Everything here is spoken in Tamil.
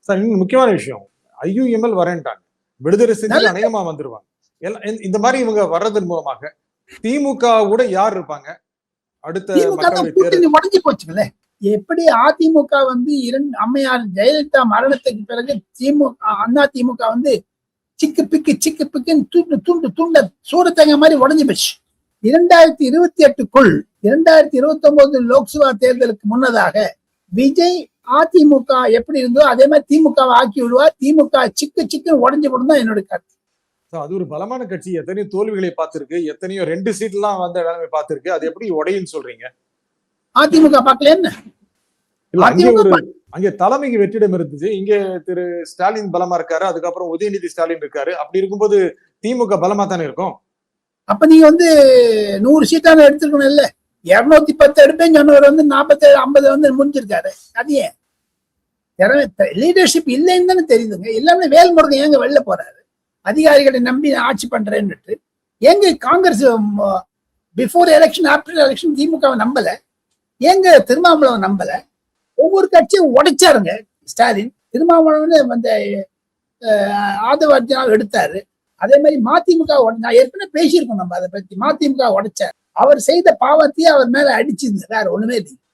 சார் இன்னும் முக்கியமான விஷயம், ஐயுஎம்எல் வரேன்ட்டாங்க, விடுதலை செஞ்சு அநேகமா வந்துருவாங்க. இந்த மாதிரி இவங்க வர்றதன் மூலமாக திமுக யார் இருப்பாங்க அடுத்த கூட்டணி உடஞ்சி போச்சுங்களே. எப்படி அதிமுக அம்மையார் ஜெயலலிதா மரணத்துக்கு பிறகு அதிமுக சிக்கு பிக்குன்னு துண்டு துண்டு துண்ட சூரத்தங்க மாதிரி உடஞ்சி போச்சு. 2028க்குள் 2029 லோக்சபா தேர்தலுக்கு முன்னதாக விஜய் அதிமுக எப்படி இருந்தோ அதே மாதிரி திமுகவை ஆக்கி விடுவார். திமுக சிக்கு உடஞ்சு போடும் தான் என்னோட கருத்து. அது ஒரு பலமான கட்சி, எத்தனையோ தோல்விகளை பார்த்திருக்கு, எத்தனையோ 2 சீட்லாம் வந்த நிலைமை பார்த்திருக்கு. அது எப்படி உடையும் சொல்றீங்க? அதிமுக பார்க்கல என்ன? அங்கே தலைமைக்கு வெற்றிடம் இருந்துச்சு, இங்க திரு ஸ்டாலின் பலமா இருக்காரு, அதுக்கப்புறம் உதயநிதி ஸ்டாலின் இருக்காரு. அப்படி இருக்கும்போது திமுக பலமா தானே இருக்கும். அப்ப நீங்க 100 சீட்டான எடுத்துக்கணும் இல்ல? 210 எடுப்பேன்னு சொன்னவர் 47 50 முடிஞ்சிருக்காரு. அது ஏன் லீடர்ஷிப் இல்லைன்னு தானே தெரியுதுங்க. எல்லாமே வேல்முருகன் ஏங்க வெளில போறாரு? அதிகாரிகளை நம்பி ஆட்சி பண்றேன்னு எங்க Congress before election after election திமுகவை நம்பல, எங்க திருமாவளவன் நம்பல. ஒவ்வொரு கட்சியும் உடைச்சாருங்க ஸ்டாலின். திருமாவளவன் ஆதவ அர்ஜுனாவை எடுத்தாரு. அதே மாதிரி மதிமுக நான் ஏற்கனவே பேசியிருக்கோம் நம்ம அதை பத்தி. மதிமுக உடைச்சார். அவர் செய்த பாவத்தையே அவர் மேல அடிச்சிருந்தார், வேற ஒண்ணுமே இல்லை.